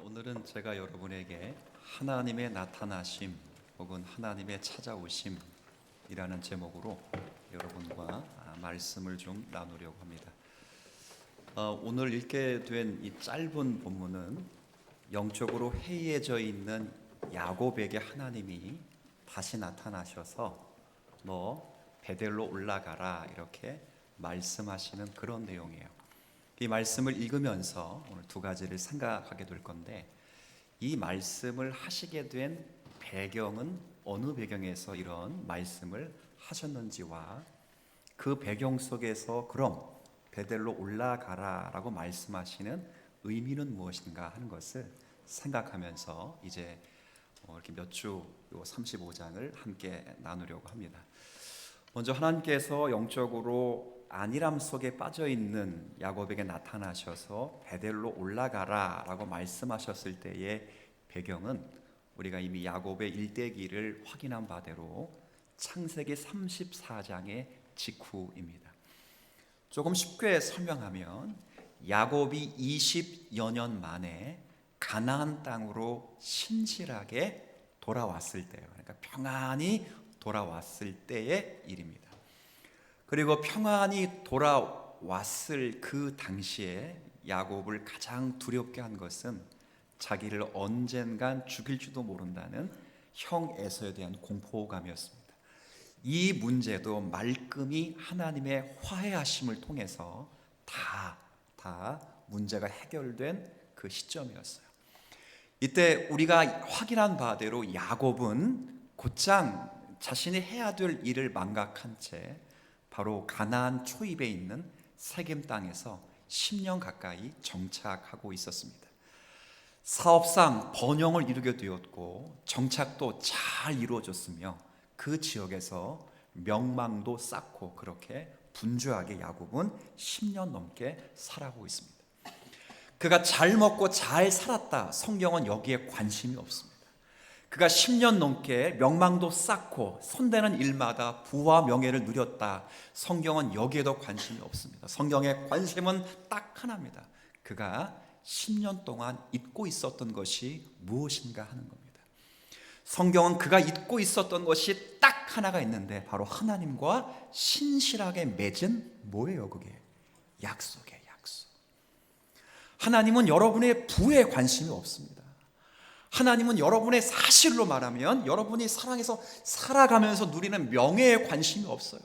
오늘은 제가 여러분에게 하나님의 나타나심 혹은 하나님의 찾아오심이라는 제목으로 여러분과 말씀을 좀 나누려고 합니다. 오늘 읽게 된 이 짧은 본문은 영적으로 해이해져 있는 야곱에게 하나님이 다시 나타나셔서 너 베델로 올라가라 이렇게 말씀하시는 그런 내용이에요. 이 말씀을 읽으면서 오늘 두 가지를 생각하게 될 건데, 이 말씀을 하시게 된 배경은 어느 배경에서 이런 말씀을 하셨는지와 그 배경 속에서 그럼 베델로 올라가라 라고 말씀하시는 의미는 무엇인가 하는 것을 생각하면서 이제 이렇게 몇 주 35장을 함께 나누려고 합니다. 먼저 하나님께서 영적으로 안일함 속에 빠져있는 야곱에게 나타나셔서 베델로 올라가라 라고 말씀하셨을 때의 배경은 우리가 이미 야곱의 일대기를 확인한 바대로 창세기 34장의 직후입니다. 조금 쉽게 설명하면 야곱이 20여 년 만에 가나안 땅으로 신실하게 돌아왔을 때요, 그러니까 평안히 돌아왔을 때의 일입니다. 그리고 평안히 돌아왔을 그 당시에 야곱을 가장 두렵게 한 것은 자기를 언젠간 죽일지도 모른다는 형 에서에 대한 공포감이었습니다. 이 문제도 말끔히 하나님의 화해하심을 통해서 다 문제가 해결된 그 시점이었어요. 이때 우리가 확인한 바대로 야곱은 곧장 자신이 해야 될 일을 망각한 채 바로 가나안 초입에 있는 세겜 땅에서 10년 가까이 정착하고 있었습니다. 사업상 번영을 이루게 되었고 정착도 잘 이루어졌으며 그 지역에서 명망도 쌓고 그렇게 분주하게 야곱은 10년 넘게 살아가고 있습니다. 그가 잘 먹고 잘 살았다, 성경은 여기에 관심이 없습니다. 그가 10년 넘게 명망도 쌓고 손대는 일마다 부와 명예를 누렸다, 성경은 여기에도 관심이 없습니다. 성경의 관심은 딱 하나입니다. 그가 10년 동안 잊고 있었던 것이 무엇인가 하는 겁니다. 성경은 그가 잊고 있었던 것이 딱 하나가 있는데 바로 하나님과 신실하게 맺은 뭐예요? 그게 약속이에요. 약속. 하나님은 여러분의 부에 관심이 없습니다. 하나님은 여러분의 사실로 말하면 여러분이 사랑해서 살아가면서 누리는 명예에 관심이 없어요.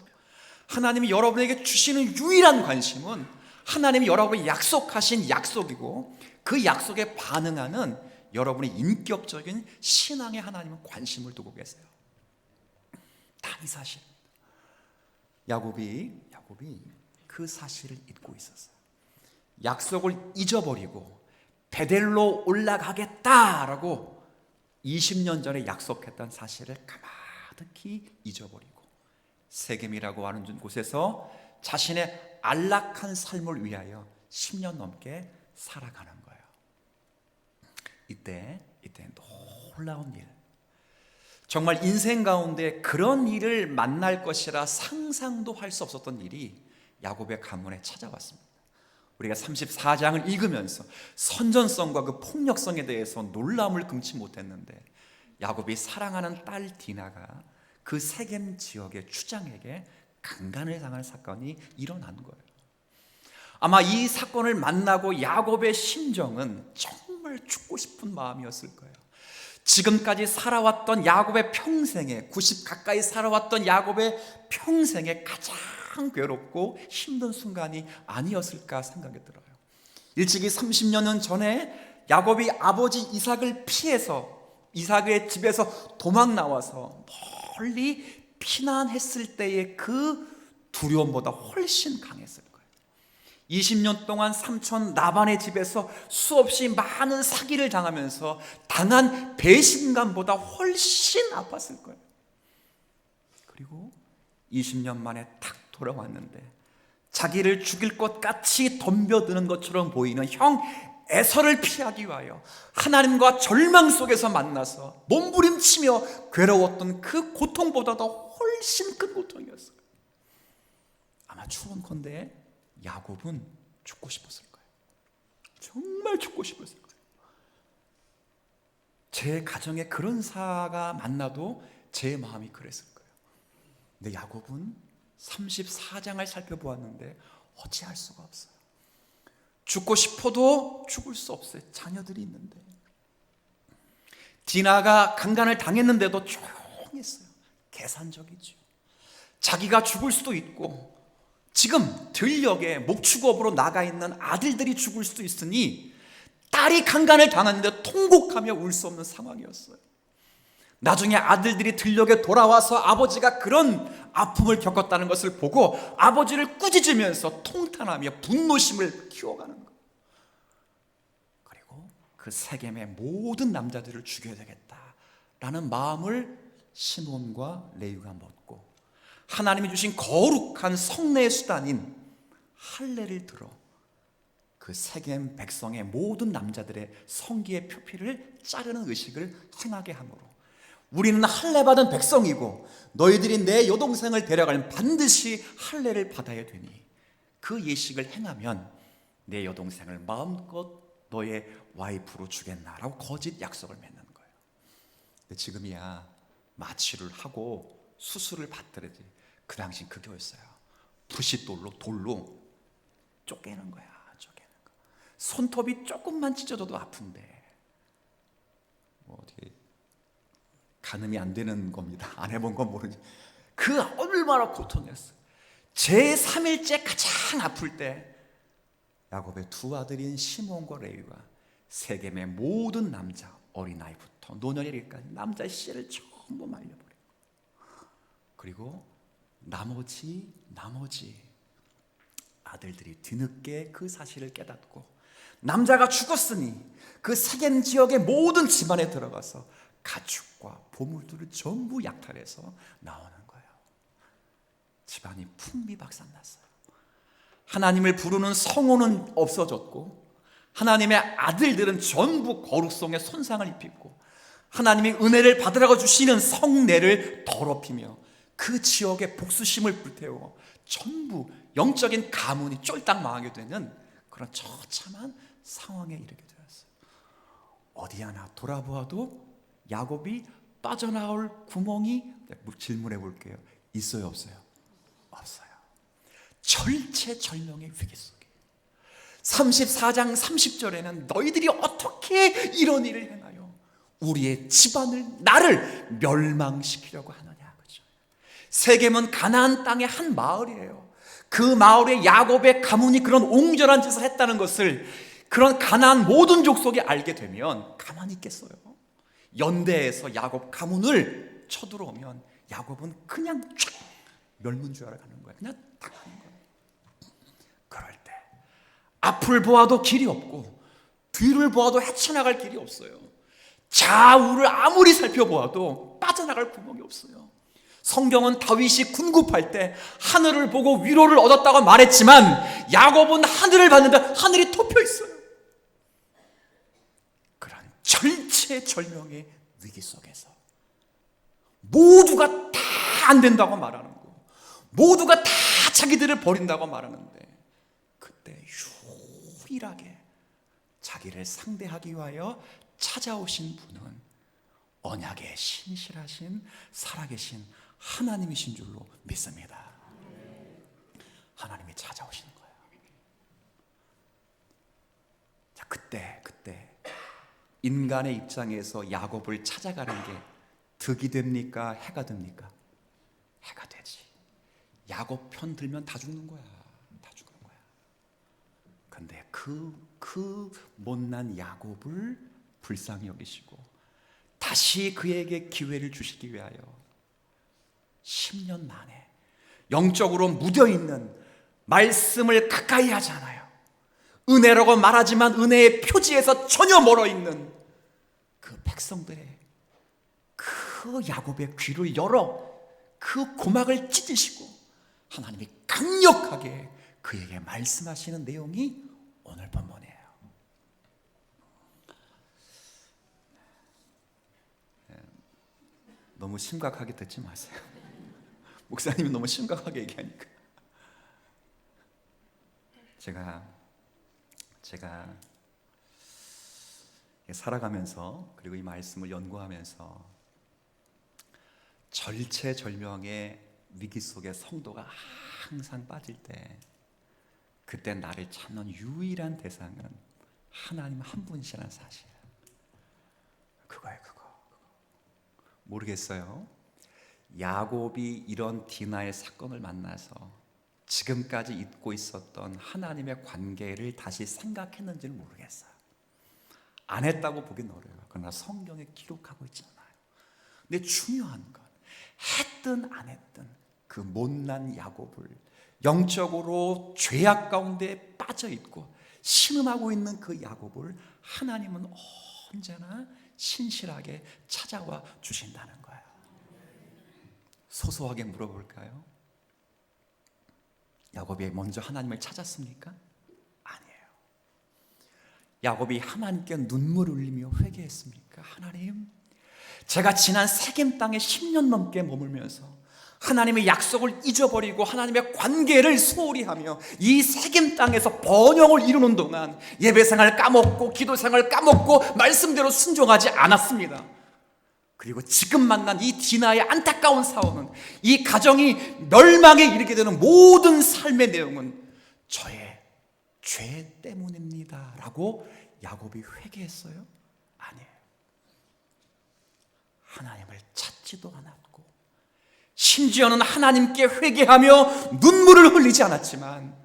하나님이 여러분에게 주시는 유일한 관심은 하나님이 여러분에게 약속하신 약속이고 그 약속에 반응하는 여러분의 인격적인 신앙의 하나님은 관심을 두고 계세요. 다 이 사실입니다. 야곱이 그 사실을 잊고 있었어요. 약속을 잊어버리고 베델로 올라가겠다라고 20년 전에 약속했던 사실을 가마득히 잊어버리고 세겜이라고 하는 곳에서 자신의 안락한 삶을 위하여 10년 넘게 살아가는 거예요. 이때 놀라운 일, 정말 인생 가운데 그런 일을 만날 것이라 상상도 할 수 없었던 일이 야곱의 가문에 찾아왔습니다. 우리가 34장을 읽으면서 선전성과 그 폭력성에 대해서 놀라움을 금치 못했는데 야곱이 사랑하는 딸 디나가 그 세겜 지역의 추장에게 강간을 당할 사건이 일어난 거예요. 아마 이 사건을 만나고 야곱의 심정은 정말 죽고 싶은 마음이었을 거예요. 지금까지 살아왔던 야곱의 평생에 90 가까이 살아왔던 야곱의 평생에 가장 괴롭고 힘든 순간이 아니었을까 생각이 들어요. 일찍이 30년 전에 야곱이 아버지 이삭을 피해서 이삭의 집에서 도망 나와서 멀리 피난했을 때의 그 두려움보다 훨씬 강했을 거예요. 20년 동안 삼촌 라반의 집에서 수없이 많은 사기를 당하면서 당한 배신감보다 훨씬 아팠을 거예요. 그리고 20년 만에 탁 돌아왔는데 자기를 죽일 것 같이 덤벼드는 것처럼 보이는 형 에서를 피하기 위하여 하나님과 절망 속에서 만나서 몸부림치며 괴로웠던 그 고통보다도 훨씬 큰 고통이었어요. 아마 추원컨대 야곱은 죽고 싶었을 거예요. 정말 죽고 싶었을 거예요. 제 가정에 그런 사가 만나도 제 마음이 그랬을 거예요. 근데 야곱은 34장을 살펴보았는데 어찌할 수가 없어요. 죽고 싶어도 죽을 수 없어요. 자녀들이 있는데. 디나가 강간을 당했는데도 조용했어요. 계산적이죠. 자기가 죽을 수도 있고 지금 들녘에 목축업으로 나가 있는 아들들이 죽을 수도 있으니 딸이 강간을 당했는데 통곡하며 울 수 없는 상황이었어요. 나중에 아들들이 들녘에 돌아와서 아버지가 그런 아픔을 겪었다는 것을 보고 아버지를 꾸짖으면서 통탄하며 분노심을 키워가는 거예요. 그리고 그 세겜의 모든 남자들을 죽여야 되겠다라는 마음을 시몬과 레위가 먹고 하나님이 주신 거룩한 성례의 수단인 할례를 들어 그 세겜 백성의 모든 남자들의 성기의 표피를 자르는 의식을 행하게 하므로 우리는 할례 받은 백성이고 너희들이 내 여동생을 데려가면 반드시 할례를 받아야 되니 그 예식을 행하면 내 여동생을 마음껏 너의 와이프로 주겠나라고 거짓 약속을 맺는 거예요. 근데 지금이야 마취를 하고 수술을 받더라도 그 당시 그거였어요. 불싯돌로 쪼개는 거야. 쪼개는 거. 손톱이 조금만 찢어져도 아픈데 뭐 어떻게 가늠이 안 되는 겁니다. 안 해본 건 모르지. 그 얼마나 고통이었어요. 제 3일째 가장 아플 때 야곱의 두 아들인 시몬과 레위가 세겜의 모든 남자 어린아이부터 노년이까지 남자 씨를 전부 말려버리고 그리고 나머지 아들들이 뒤늦게 그 사실을 깨닫고 남자가 죽었으니 그 세겜 지역의 모든 집안에 들어가서 가축과 보물들을 전부 약탈해서 나오는 거예요. 집안이 풍비박산났어요. 하나님을 부르는 성호는 없어졌고 하나님의 아들들은 전부 거룩성에 손상을 입히고 하나님이 은혜를 받으라고 주시는 성례를 더럽히며 그 지역의 복수심을 불태워 전부 영적인 가문이 쫄딱 망하게 되는 그런 처참한 상황에 이르게 되었어요. 어디 하나 돌아보아도 야곱이 빠져나올 구멍이 질문해 볼게요. 있어요, 없어요? 없어요. 절체절명의 위기 속에 34장 30절에는 너희들이 어떻게 이런 일을 행하여 우리의 집안을 나를 멸망시키려고 하느냐. 그렇죠? 세겜은 가나안 땅의 한 마을이에요. 그 마을에 야곱의 가문이 그런 옹졸한 짓을 했다는 것을 그런 가나안 모든 족속이 알게 되면 가만히 있겠어요? 연대에서 야곱 가문을 쳐들어오면 야곱은 그냥 쫙 멸문주의하러 가는 거예요. 그냥 딱 가는 거예요. 그럴 때 앞을 보아도 길이 없고 뒤를 보아도 헤쳐나갈 길이 없어요. 좌우를 아무리 살펴보아도 빠져나갈 구멍이 없어요. 성경은 다윗이 군굽할 때 하늘을 보고 위로를 얻었다고 말했지만 야곱은 하늘을 봤는데 하늘이 덮여 있어요. 그런 절체절명의 위기 속에서 모두가 다 안 된다고 말하는 거, 모두가 다 자기들을 버린다고 말하는데 그때 유일하게 자기를 상대하기 위하여 찾아오신 분은 언약의 신실하신 살아계신 하나님이신 줄로 믿습니다. 하나님이 찾아오시는 거예요. 자, 그때 인간의 입장에서 야곱을 찾아가는 게 득이 됩니까? 해가 됩니까? 해가 되지. 야곱 편 들면 다 죽는 거야. 다 죽는 거야. 근데 그 못난 야곱을 불쌍히 여기시고 다시 그에게 기회를 주시기 위하여 10년 만에 영적으로 묻어있는 말씀을 가까이 하지 않아요. 은혜라고 말하지만 은혜의 표지에서 전혀 멀어있는 그 백성들의 그 야곱의 귀를 열어 그 고막을 찢으시고 하나님이 강력하게 그에게 말씀하시는 내용이 오늘 본문이에요. 너무 심각하게 듣지 마세요. 목사님이 너무 심각하게 얘기하니까. 제가 살아가면서 그리고 이 말씀을 연구하면서 절체절명의 위기 속에 성도가 항상 빠질 때 그때 나를 찾는 유일한 대상은 하나님 한 분이시라는 사실. 그거예요, 그거. 모르겠어요. 야곱이 이런 디나의 사건을 만나서 지금까지 잊고 있었던 하나님의 관계를 다시 생각했는지는 모르겠어요. 안 했다고 보긴 어려워요. 그러나 성경에 기록하고 있잖아요. 근데 중요한 건 했든 안 했든 그 못난 야곱을, 영적으로 죄악 가운데 빠져 있고 신음하고 있는 그 야곱을 하나님은 언제나 신실하게 찾아와 주신다는 거예요. 소소하게 물어볼까요? 야곱이 먼저 하나님을 찾았습니까? 아니에요. 야곱이 하나님께 눈물을 흘리며 회개했습니까? 하나님, 제가 지난 세겜 땅에 10년 넘게 머물면서 하나님의 약속을 잊어버리고 하나님의 관계를 소홀히 하며 이 세겜 땅에서 번영을 이루는 동안 예배 생활 까먹고 기도 생활 까먹고 말씀대로 순종하지 않았습니다. 그리고 지금 만난 이 디나의 안타까운 사원은 이 가정이 멸망에 이르게 되는 모든 삶의 내용은 저의 죄 때문입니다 라고 야곱이 회개했어요? 아니에요. 하나님을 찾지도 않았고 심지어는 하나님께 회개하며 눈물을 흘리지 않았지만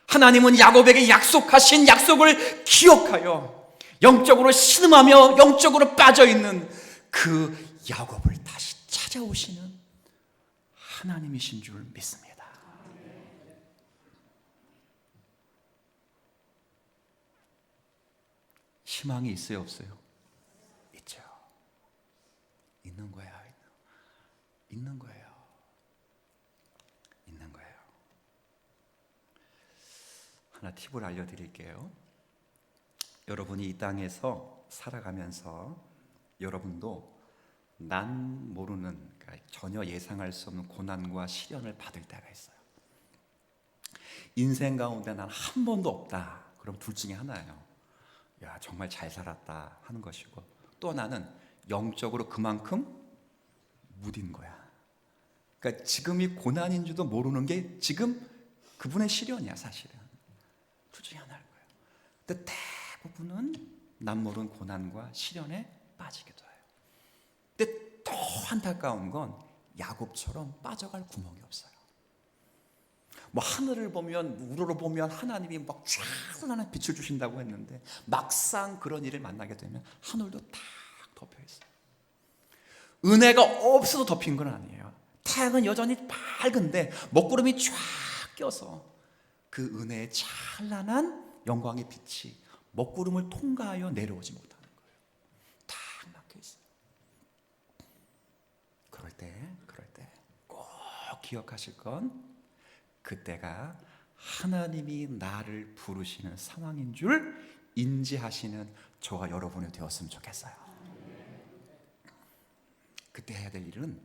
하나님은 야곱에게 약속하신 약속을 기억하여 영적으로 신음하며 영적으로 빠져있는 그 야곱을 다시 찾아오시는 하나님이신 줄 믿습니다. 희망이 있어요, 없어요? 있죠. 있는 거예요. 있는 거예요. 있는 거예요. 하나 팁을 알려드릴게요. 여러분이 이 땅에서 살아가면서 여러분도 난 모르는, 그러니까 전혀 예상할 수 없는 고난과 시련을 받을 때가 있어요. 인생 가운데 난 한 번도 없다. 그럼 둘 중에 하나예요. 야, 정말 잘 살았다 하는 것이고, 또 하나는 영적으로 그만큼 무딘 거야. 그러니까 지금이 고난인지도 모르는 게 지금 그분의 시련이야, 사실은. 둘 중에 하나일 거예요. 근데 대부분은 난 모르는 고난과 시련에 빠지기도 해요. 근데 더 안타까운 건 야곱처럼 빠져갈 구멍이 없어요. 뭐 하늘을 보면, 우러러 보면 하나님이 막 찬란한 빛을 주신다고 했는데 막상 그런 일을 만나게 되면 하늘도 탁 덮여 있어요. 은혜가 없어서 덮인 건 아니에요. 태양은 여전히 밝은데 먹구름이 쫙 껴서 그 은혜의 찬란한 영광의 빛이 먹구름을 통과하여 내려오지 못하는 거예요. 탁 막혀 있어요. 그럴 때 꼭 기억하실 건 그때가 하나님이 나를 부르시는 상황인 줄 인지하시는 저와 여러분이 되었으면 좋겠어요. 그때 해야 될 일은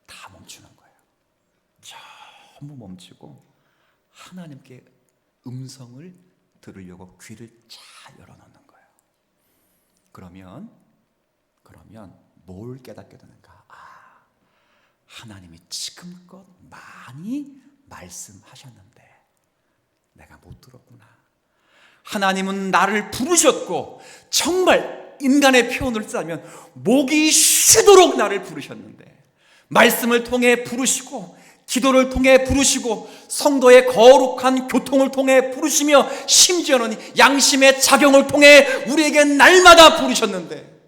다 멈추는 거예요. 전부 멈추고 하나님께 음성을 들으려고 귀를 잘 열어놓는 거예요. 그러면 뭘 깨닫게 되는가? 하나님이 지금껏 많이 말씀하셨는데 내가 못 들었구나. 하나님은 나를 부르셨고 정말 인간의 표현을 쓰자면 목이 쉬도록 나를 부르셨는데 말씀을 통해 부르시고 기도를 통해 부르시고 성도의 거룩한 교통을 통해 부르시며 심지어는 양심의 작용을 통해 우리에게 날마다 부르셨는데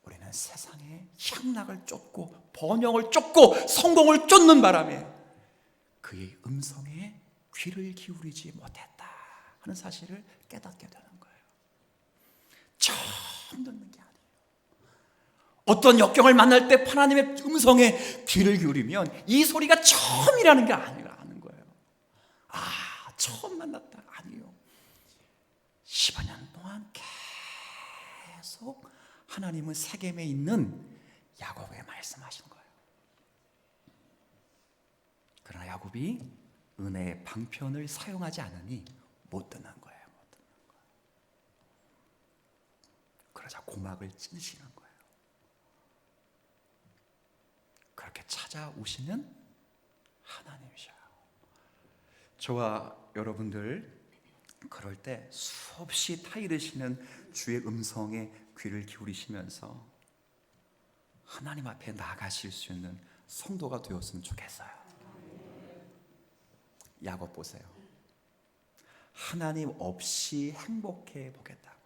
우리는 세상의 향락을 쫓고 번영을 쫓고 성공을 쫓는 바람에 그의 음성에 귀를 기울이지 못했다 하는 사실을 깨닫게 되는 거예요. 처음 듣는 게 아니에요. 어떤 역경을 만날 때 하나님의 음성에 귀를 기울이면 이 소리가 처음이라는 게 아니라는 거예요. 처음 만났다. 아니요. 10여 년 동안 계속 하나님은 세겜에 있는 야곱에게 말씀하신 거예요. 그러나 야곱이 은혜의 방편을 사용하지 않으니 못 듣는 거예요. 가자 고막을 찢으시는 거예요. 그렇게 찾아오시는 하나님이셔요. 저와 여러분들 그럴 때 수없이 타이르시는 주의 음성에 귀를 기울이시면서 하나님 앞에 나가실 수 있는 성도가 되었으면 좋겠어요. 야곱 보세요. 하나님 없이 행복해 보겠다고.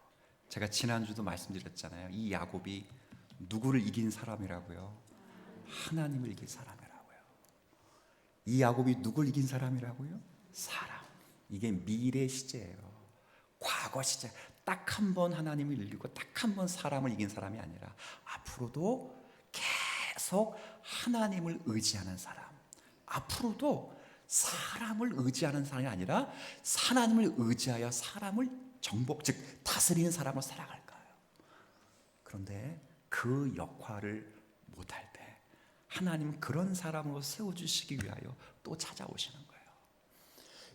제가 지난주도 말씀드렸잖아요. 이 야곱이 누구를 이긴 사람이라고요? 하나님을 이긴 사람이라고요. 이 야곱이 누굴 이긴 사람이라고요? 사람. 이게 미래 시제예요. 과거 시제. 딱 한 번 하나님을 이기고 딱 한 번 사람을 이긴 사람이 아니라 앞으로도 계속 하나님을 의지하는 사람, 앞으로도 사람을 의지하는 사람이 아니라 하나님을 의지하여 사람을 정복, 즉 다스리는 사람으로 살아갈 거예요. 그런데 그 역할을 못할 때 하나님은 그런 사람으로 세워주시기 위하여 또 찾아오시는 거예요.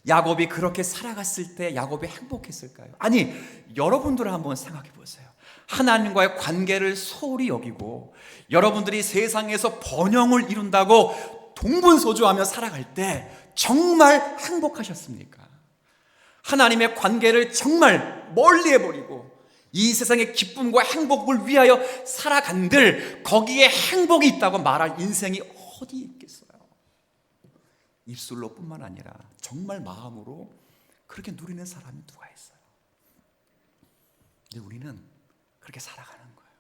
야곱이 그렇게 살아갔을 때 야곱이 행복했을까요? 아니, 여러분들 한번 생각해 보세요. 하나님과의 관계를 소홀히 여기고 여러분들이 세상에서 번영을 이룬다고 동분서주하며 살아갈 때 정말 행복하셨습니까? 하나님의 관계를 정말 멀리 해버리고 이 세상의 기쁨과 행복을 위하여 살아간들 거기에 행복이 있다고 말할 인생이 어디 있겠어요? 입술로 뿐만 아니라 정말 마음으로 그렇게 누리는 사람이 누가 있어요? 근데 우리는 그렇게 살아가는 거예요.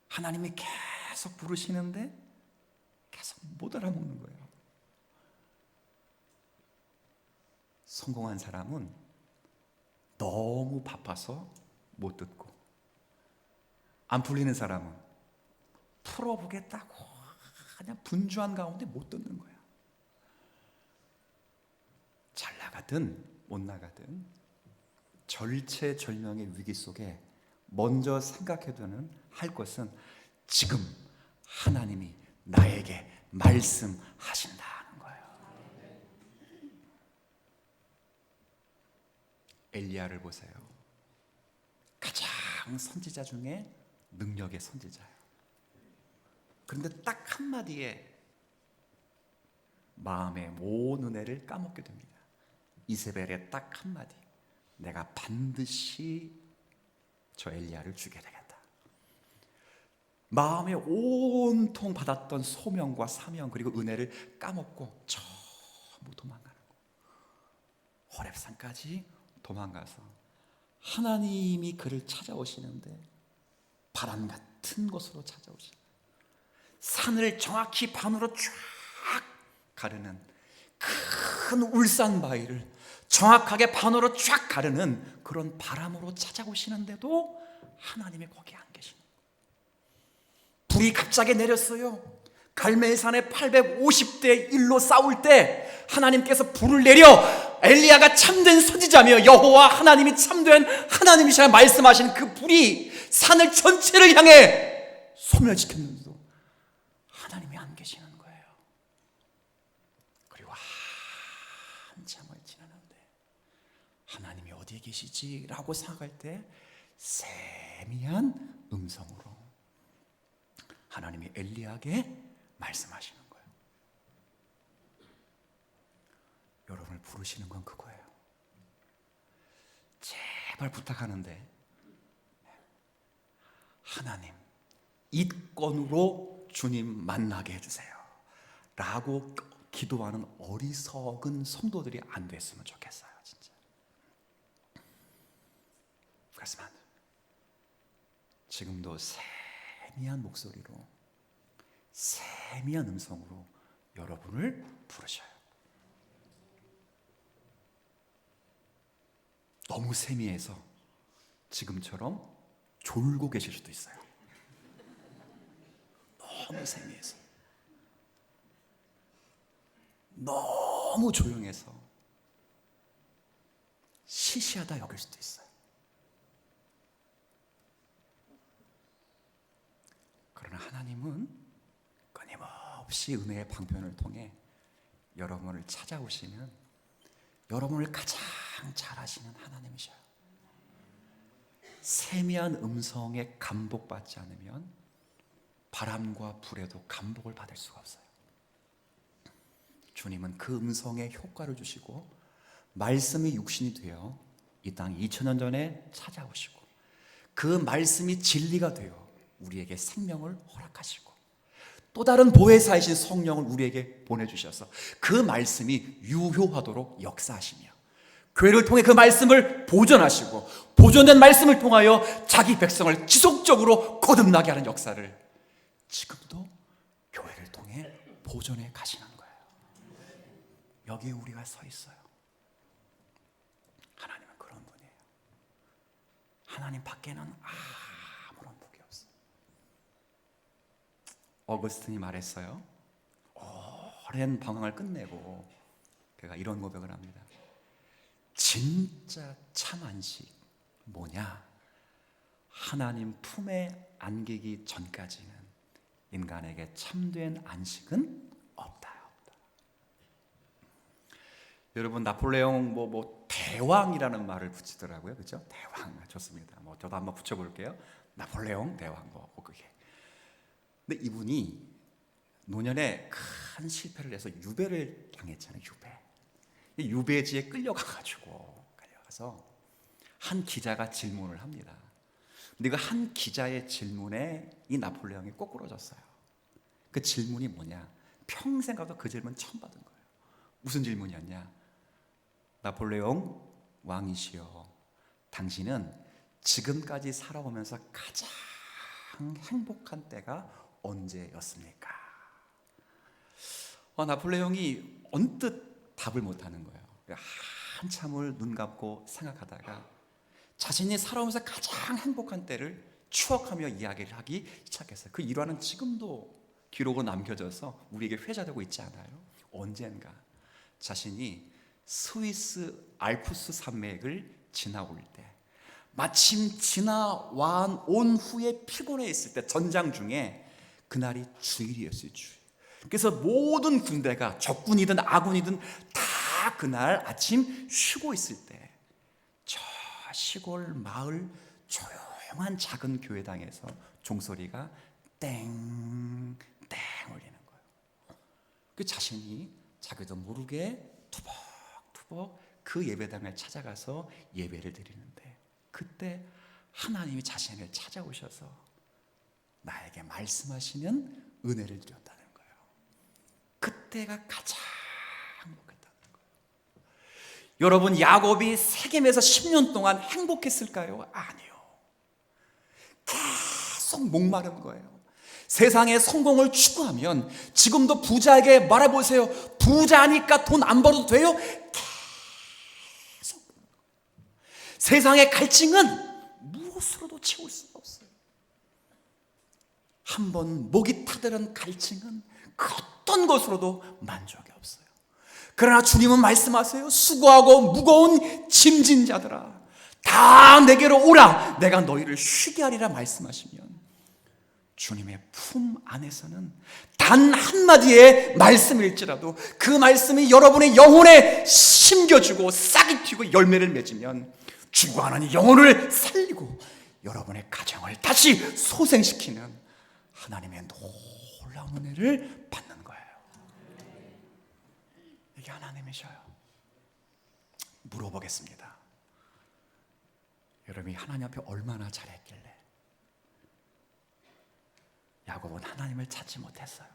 하나님이 계속 부르시는데 계속 못 알아먹는 거예요. 성공한 사람은 너무 바빠서 못 듣고, 안 풀리는 사람은 풀어보겠다고 그냥 분주한 가운데 못 듣는 거예요. 잘 나가든 못 나가든 절체절명의 위기 속에 먼저 생각해두는 할 것은 지금 하나님이 나에게 말씀하신다는 거예요. 엘리야를 보세요. 가장 선지자 중에 능력의 선지자예요. 그런데 딱 한마디에 마음의 온 은혜를 까먹게 됩니다. 이세벨의 딱 한마디, 내가 반드시 저 엘리야를 죽여야 되겠다. 마음에 온통 받았던 소명과 사명 그리고 은혜를 까먹고 전부 도망가는 거. 호렙산까지 도망가서 하나님이 그를 찾아오시는데 바람 같은 곳으로 찾아오시는, 산을 정확히 반으로 쫙 가르는 큰 울산 바위를 정확하게 반으로 쫙 가르는 그런 바람으로 찾아오시는데도 하나님이 거기 안 계십니다. 불이 갑자기 내렸어요. 갈멜산에 850대 1로 싸울 때 하나님께서 불을 내려 엘리야가 참된 선지자며 여호와 하나님이 참된 하나님이시라 말씀하신 그 불이 산을 전체를 향해 소멸시켰는데도 하나님이 안 계시는 거예요. 그리고 한참을 지나는데 하나님이 어디에 계시지라고 생각할 때 세미한 음성으로 하나님이 엘리야에게 말씀하시는 거예요. 여러분을 부르시는 건 그거예요. 제발 부탁하는데 하나님 이건으로 주님 만나게 해주세요 라고 기도하는 어리석은 성도들이 안 됐으면 좋겠어요. 진짜 그렇지만 지금도 세미한 목소리로 세미한 음성으로 여러분을 부르셔요. 너무 세미해서 지금처럼 졸고 계실 수도 있어요. 너무 세미해서, 너무 조용해서 시시하다 여길 수도 있어요. 그러나 하나님은 끊임없이 은혜의 방편을 통해 여러분을 찾아오시는, 여러분을 가장 잘 아시는 하나님이셔요. 세미한 음성에 감복받지 않으면 바람과 불에도 감복을 받을 수가 없어요. 주님은 그 음성에 효과를 주시고 말씀이 육신이 되어 이 땅 2000년 전에 찾아오시고 그 말씀이 진리가 되어 우리에게 생명을 허락하시고 또 다른 보혜사이신 성령을 우리에게 보내주셔서 그 말씀이 유효하도록 역사하시며 교회를 통해 그 말씀을 보존하시고 보존된 말씀을 통하여 자기 백성을 지속적으로 거듭나게 하는 역사를 지금도 교회를 통해 보존해 가시는 거예요. 여기에 우리가 서 있어요. 하나님은 그런 분이에요. 하나님 밖에는 아무런 복이 없어요. 어거스틴이 말했어요. 오랜 방황을 끝내고 그가 이런 고백을 합니다. 진짜 참 안식 뭐냐? 하나님 품에 안기기 전까지는 인간에게 참된 안식은 없다. 여러분 나폴레옹 대왕이라는 말을 붙이더라고요, 그렇죠? 대왕 좋습니다. 저도 한번 붙여볼게요. 나폴레옹 대왕 그게. 근데 이분이 노년에 큰 실패를 해서 유배를 당했잖아요. 유배지에 끌려가서 한 기자가 질문을 합니다. 근데 그 한 기자의 질문에 이 나폴레옹이 꼬꾸러졌어요. 그 질문이 뭐냐? 평생 가도 그 질문 처음 받은 거예요. 무슨 질문이었냐? 나폴레옹 왕이시여, 당신은 지금까지 살아오면서 가장 행복한 때가 언제였습니까? 나폴레옹이 언뜻 답을 못하는 거예요. 한참을 눈 감고 생각하다가 자신이 살아오면서 가장 행복한 때를 추억하며 이야기를 하기 시작했어요. 그 일화는 지금도 기록으로 남겨져서 우리에게 회자되고 있지 않아요? 언젠가 자신이 스위스 알프스 산맥을 지나올 때 마침 지나온 후에 피곤해 있을 때 전장 중에 그날이 주일이었어요. 주일. 그래서 모든 군대가 적군이든 아군이든 다 그날 아침 쉬고 있을 때 저 시골 마을 조용한 작은 교회당에서 종소리가 땡땡 울리는 거예요. 그 자신이 자기도 모르게 투벅투벅 그 예배당을 찾아가서 예배를 드리는데 그때 하나님이 자신을 찾아오셔서 나에게 말씀하시는 은혜를 드렸다는 거예요. 그때가 가장 행복했다는 거예요. 여러분, 야곱이 세겜에서 10년 동안 행복했을까요? 아니요. 계속 목마른 거예요. 세상의 성공을 추구하면 지금도 부자에게 말해보세요. 부자니까 돈 안 벌어도 돼요? 계속. 세상의 갈증은 무엇으로도 채울 수가 없어요. 한번 목이 타들은 갈증은 그 어떤 것으로도 만족이 없어요. 그러나 주님은 말씀하세요. 수고하고 무거운 짐진 자들아, 다 내게로 오라. 내가 너희를 쉬게 하리라 말씀하시면 주님의 품 안에서는 단 한마디의 말씀일지라도 그 말씀이 여러분의 영혼에 심겨주고 싹이 튀고 열매를 맺으면 죽어가는 영혼을 살리고 여러분의 가정을 다시 소생시키는 하나님의 놀라운 은혜를 받는 거예요. 이게 하나님이셔요. 물어보겠습니다. 여러분이 하나님 앞에 얼마나 잘했길래 야곱은 하나님을 찾지 못했어요.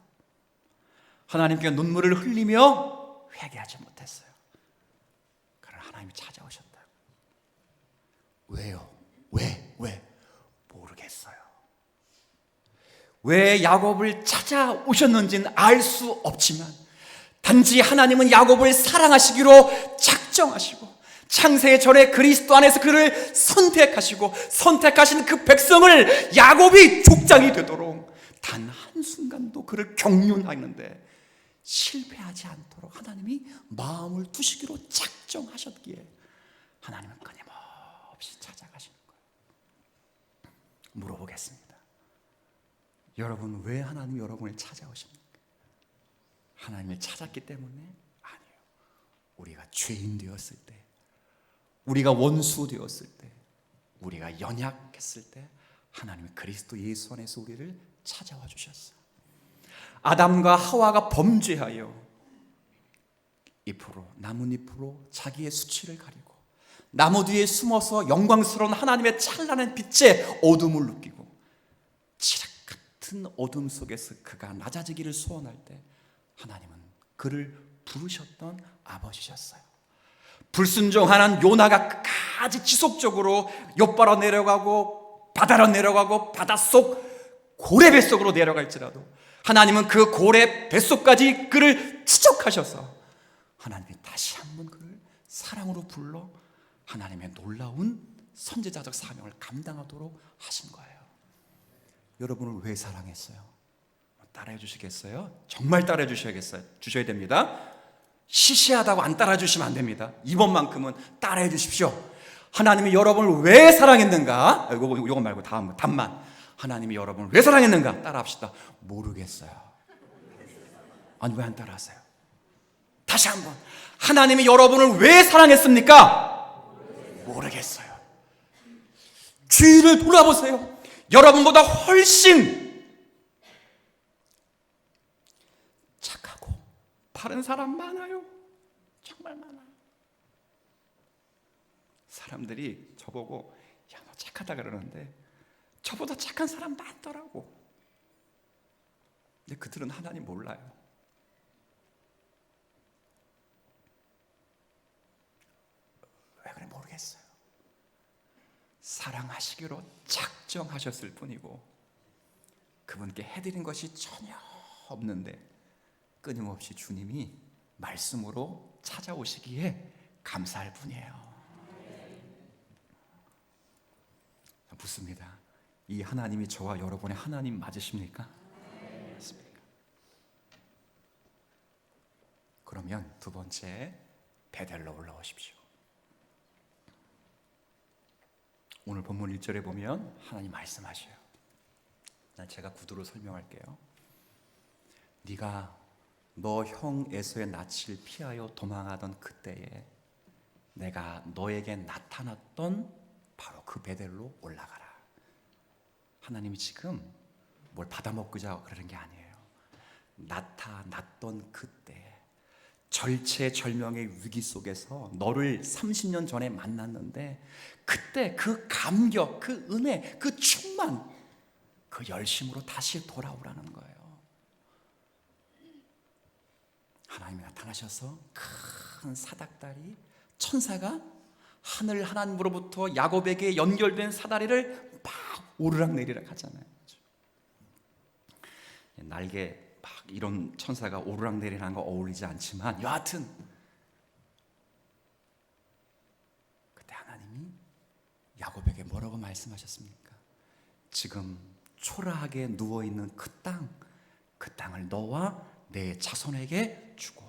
하나님께 눈물을 흘리며 회개하지 못했어요. 그러나 하나님이 찾아오셨다. 왜요? 왜? 모르겠어요. 왜 야곱을 찾아오셨는지는 알 수 없지만 단지 하나님은 야곱을 사랑하시기로 작정하시고 창세 전에 그리스도 안에서 그를 선택하시고 선택하신 그 백성을 야곱이 족장이 되도록 단 한순간도 그를 경륜하는데 실패하지 않도록 하나님이 마음을 두시기로 작정하셨기에 하나님은 끊임없이 찾아가시는 거예요. 물어보겠습니다. 여러분, 왜 하나님이 여러분을 찾아오십니까? 하나님을 찾았기 때문에? 아니에요. 우리가 죄인 되었을 때, 우리가 원수 되었을 때, 우리가 연약했을 때 하나님이 그리스도 예수 안에서 우리를 찾아와 주셨어요. 아담과 하와가 범죄하여 나뭇잎으로 자기의 수치를 가리고 나무 뒤에 숨어서 영광스러운 하나님의 찬란한 빛에 어둠을 느끼고 칠흑 같은 어둠 속에서 그가 낮아지기를 소원할 때 하나님은 그를 부르셨던 아버지셨어요. 불순종하는 요나가 끝까지 지속적으로 욥바로 내려가고 바다로 내려가고 바닷속 고래 뱃속으로 내려갈지라도 하나님은 그 고래 뱃속까지 그를 추적하셔서 하나님이 다시 한번 그를 사랑으로 불러 하나님의 놀라운 선지자적 사명을 감당하도록 하신 거예요. 여러분을 왜 사랑했어요? 따라해 주시겠어요? 정말 따라해 주셔야 됩니다. 시시하다고 안 따라해 주시면 안 됩니다. 이번만큼은 따라해 주십시오. 하나님이 여러분을 왜 사랑했는가? 이거 말고 다음 답만. 하나님이 여러분을 왜 사랑했는가? 따라합시다. 모르겠어요. 아니, 왜 안 따라하세요? 다시 한번. 하나님이 여러분을 왜 사랑했습니까? 모르겠어요. 주위를 돌아보세요. 여러분보다 훨씬 착하고 바른 사람 많아요. 정말 많아요. 사람들이 저보고 야, 너 착하다 그러는데 저보다 착한 사람 많더라고. 근데 그들은 하나님 몰라요. 왜 그래 모르겠어요. 사랑하시기로 작정하셨을 뿐이고 그분께 해드린 것이 전혀 없는데 끊임없이 주님이 말씀으로 찾아오시기에 감사할 뿐이에요. 묻습니다. 이 하나님이 저와 여러분의 하나님 맞으십니까? 맞습니까? 그러면 두 번째, 베델로 올라오십시오. 오늘 본문 1절에 보면 하나님 말씀하셔요. 제가 구두로 설명할게요. 네가 너 형 에서의 낯을 피하여 도망하던 그때에 내가 너에게 나타났던 바로 그 베델로 올라가라. 하나님이 지금 뭘 받아먹고자 그러는 게 아니에요. 나타났던 그때 절체절명의 위기 속에서 너를 30년 전에 만났는데 그때 그 감격, 그 은혜, 그 충만, 그 열심으로 다시 돌아오라는 거예요. 하나님이 나타나셔서 큰 사닥다리 천사가 하늘 하나님으로부터 야곱에게 연결된 사다리를 막 오르락내리락 하잖아요. 날개 막 이런 천사가 오르락내리락한 거 어울리지 않지만 여하튼 그때 하나님이 야곱에게 뭐라고 말씀하셨습니까? 지금 초라하게 누워있는 그 땅을 너와 내 자손에게 주고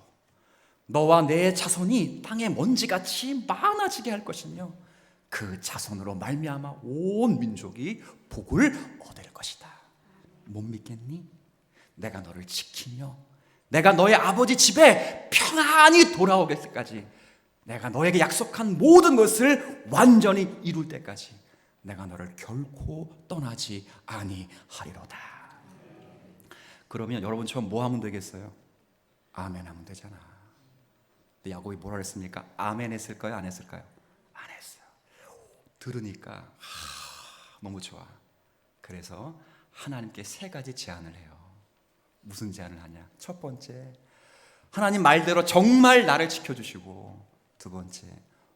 너와 내 자손이 땅에 먼지같이 많아지게 할 것이며 그 자손으로 말미암아 온 민족이 복을 얻을 것이다. 못 믿겠니? 내가 너를 지키며 내가 너의 아버지 집에 평안히 돌아오게 때까지 내가 너에게 약속한 모든 것을 완전히 이룰 때까지 내가 너를 결코 떠나지 아니하리로다. 그러면 여러분처럼 뭐 하면 되겠어요? 아멘 하면 되잖아. 근데 야곱이 뭐라 했습니까? 아멘 했을까요? 안 했을까요? 안 했어요. 들으니까 너무 좋아. 그래서 하나님께 세 가지 제안을 해요. 무슨 제안을 하냐? 첫 번째, 하나님 말대로 정말 나를 지켜주시고, 두 번째,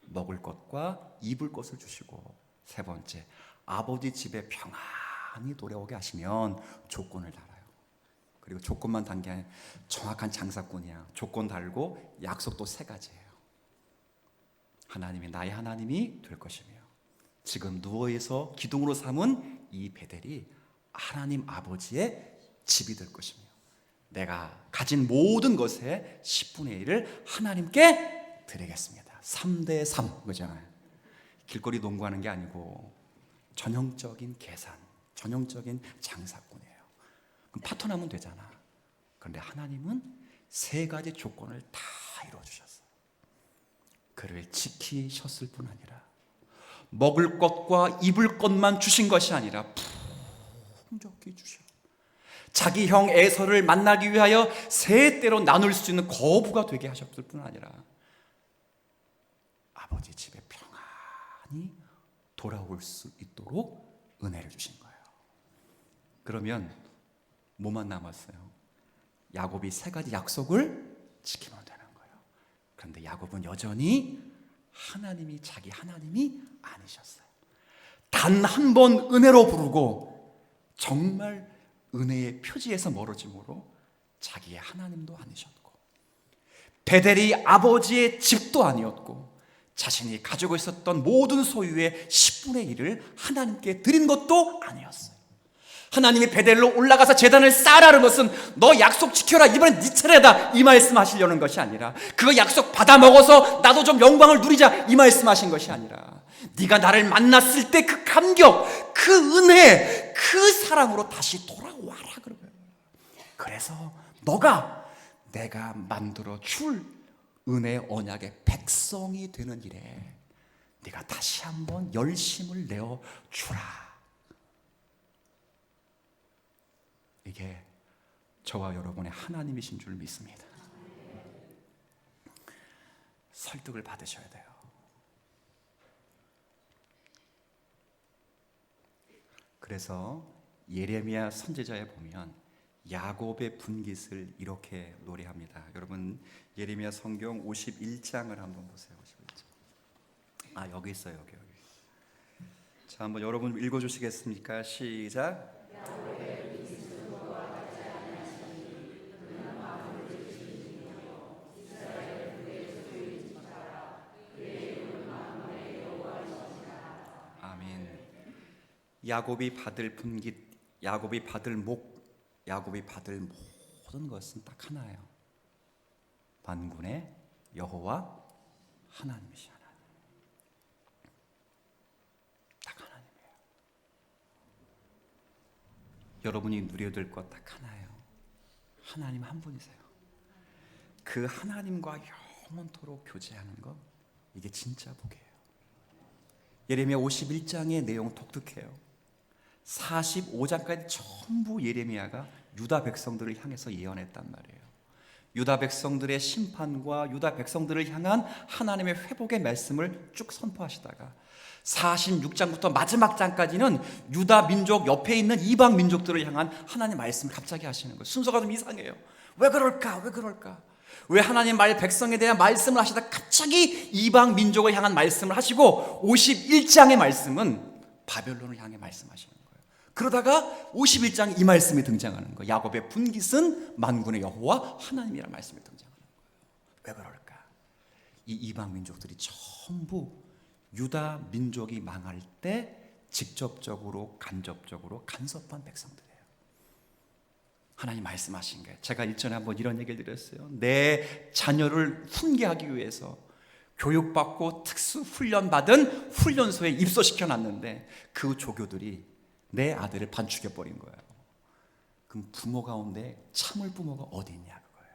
먹을 것과 입을 것을 주시고, 세 번째, 아버지 집에 평안히 돌아오게 하시면 조건을 달아요. 그리고 조건만 단 게 아니라 정확한 장사꾼이야. 조건 달고 약속도 세 가지예요. 하나님이 나의 하나님이 될 것이며 지금 누워있어 기둥으로 삼은 이 베델이 하나님 아버지의 집이 될 것이며 내가 가진 모든 것의 10분의 1을 하나님께 드리겠습니다. 3대 3 그잖아요. 길거리 농구하는 게 아니고 전형적인 계산, 전형적인 장사꾼이에요. 그럼 파토나면 되잖아. 그런데 하나님은 세 가지 조건을 다 이루어주셨어요. 그를 지키셨을 뿐 아니라 먹을 것과 입을 것만 주신 것이 아니라 풍족히 주셔 자기 형 에서를 만나기 위하여 세 때로 나눌 수 있는 거부가 되게 하셨을 뿐 아니라 아버지 집에 평안히 돌아올 수 있도록 은혜를 주신 거예요. 그러면 뭐만 남았어요? 야곱이 세 가지 약속을 지키면 되는 거예요. 그런데 야곱은 여전히 하나님이 자기 하나님이 아니셨어요. 단 한 번 은혜로 부르고 정말 은혜의 표지에서 멀어짐으로 자기의 하나님도 아니셨고 베델이 아버지의 집도 아니었고 자신이 가지고 있었던 모든 소유의 10분의 1을 하나님께 드린 것도 아니었어요. 하나님이 베델로 올라가서 제단을 쌓으라는 것은 너 약속 지켜라, 이번엔 네 차례다, 이 말씀하시려는 것이 아니라 그거 약속 받아 먹어서 나도 좀 영광을 누리자, 이 말씀하신 것이 아니라 네가 나를 만났을 때 그 감격, 그 은혜, 그 사랑으로 다시 돌아와라 그런 거예요. 그래서 너가 내가 만들어 줄 은혜 언약의 백성이 되는 일에 네가 다시 한번 열심을 내어 주라. 이게 저와 여러분의 하나님이신 줄 믿습니다. 설득을 받으셔야 돼요. 그래서 예레미야 선지자에 보면 야곱의 분깃을 이렇게 노래합니다. 여러분 예레미야 성경 51장을 한번 보세요. 51장. 여기 있어요. 여기. 자, 한번 여러분 읽어주시겠습니까? 시작. 아멘. 야곱이 받을 분깃, 야곱이 받을 목, 야곱이 받을 모든 것은 딱 하나예요. 만군의 여호와 하나님이시 하나님. 딱 하나님이에요. 여러분이 누려야 될 것 딱 하나예요. 하나님 한 분이세요. 그 하나님과 영원토록 교제하는 것, 이게 진짜 복이에요. 예레미야 51장의 내용 독특해요. 45장까지 전부 예레미야가 유다 백성들을 향해서 예언했단 말이에요. 유다 백성들의 심판과 유다 백성들을 향한 하나님의 회복의 말씀을 쭉 선포하시다가 46장부터 마지막 장까지는 유다 민족 옆에 있는 이방 민족들을 향한 하나님의 말씀을 갑자기 하시는 거예요. 순서가 좀 이상해요. 왜 그럴까? 왜 그럴까? 왜 하나님 말 백성에 대한 말씀을 하시다 갑자기 이방 민족을 향한 말씀을 하시고 51장의 말씀은 바벨론을 향해 말씀하시는 거예요. 그러다가 51장에 이 말씀이 등장하는 거예요. 야곱의 분깃은 만군의 여호와 하나님이라는 말씀이 등장하는 거예요. 왜 그럴까? 이 이방 민족들이 전부 유다 민족이 망할 때 직접적으로 간접적으로 간섭한 백성들이에요. 하나님 말씀하신 거예요. 제가 일전에 한번 이런 얘기를 드렸어요. 내 자녀를 훈계하기 위해서 교육받고 특수 훈련받은 훈련소에 입소시켜놨는데 그 조교들이 내 아들을 반죽여버린 거예요. 그럼 부모 가운데 참을 부모가 어디 있냐 그거예요.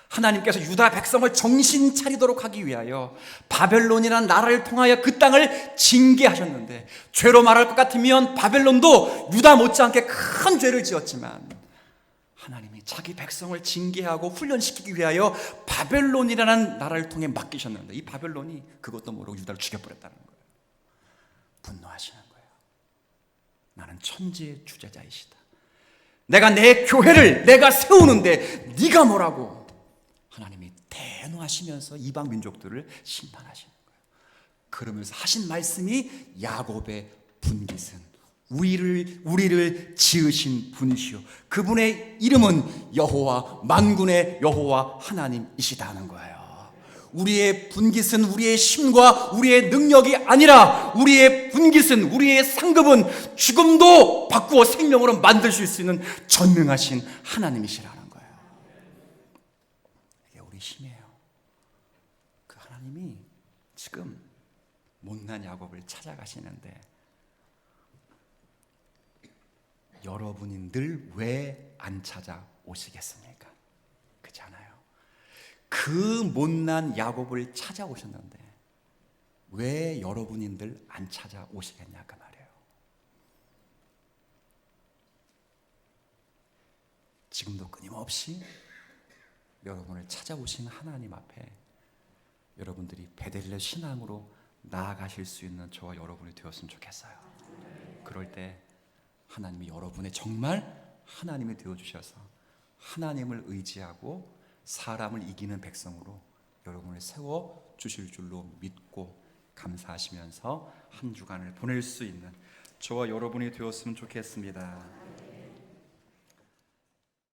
하나님께서 유다 백성을 정신 차리도록 하기 위하여 바벨론이라는 나라를 통하여 그 땅을 징계하셨는데, 죄로 말할 것 같으면 바벨론도 유다 못지않게 큰 죄를 지었지만 하나님이 자기 백성을 징계하고 훈련시키기 위하여 바벨론이라는 나라를 통해 맡기셨는데 이 바벨론이 그것도 모르고 유다를 죽여버렸다는 거예요. 분노하시는 거예요. 나는 천지의 주재자이시다. 내가 내 교회를 내가 세우는데 네가 뭐라고? 하나님이 대노하시면서 이방 민족들을 심판하시는 거예요. 그러면서 하신 말씀이 야곱의 분깃은 우리를 지으신 분이시오. 그분의 이름은 여호와 만군의 여호와 하나님이시다는 거예요. 우리의 분깃은 우리의 힘과 우리의 능력이 아니라 우리의 분깃은 우리의 상급은 죽음도 바꾸어 생명으로 만들 수 있는 전능하신 하나님이시라는 거예요. 이게 우리 힘이에요. 그 하나님이 지금 못난 야곱을 찾아가시는데 여러분이 늘 왜 안 찾아오시겠습니까? 그렇지 않아요? 그 못난 야곱을 찾아오셨는데 왜 여러분인들 안 찾아오시겠냐 그 말이에요. 지금도 끊임없이 여러분을 찾아오신 하나님 앞에 여러분들이 베델레 신앙으로 나아가실 수 있는 저와 여러분이 되었으면 좋겠어요. 그럴 때 하나님이 여러분의 정말 하나님이 되어주셔서 하나님을 의지하고 사람을 이기는 백성으로 여러분을 세워주실 줄로 믿고 감사하시면서 한 주간을 보낼 수 있는 저와 여러분이 되었으면 좋겠습니다.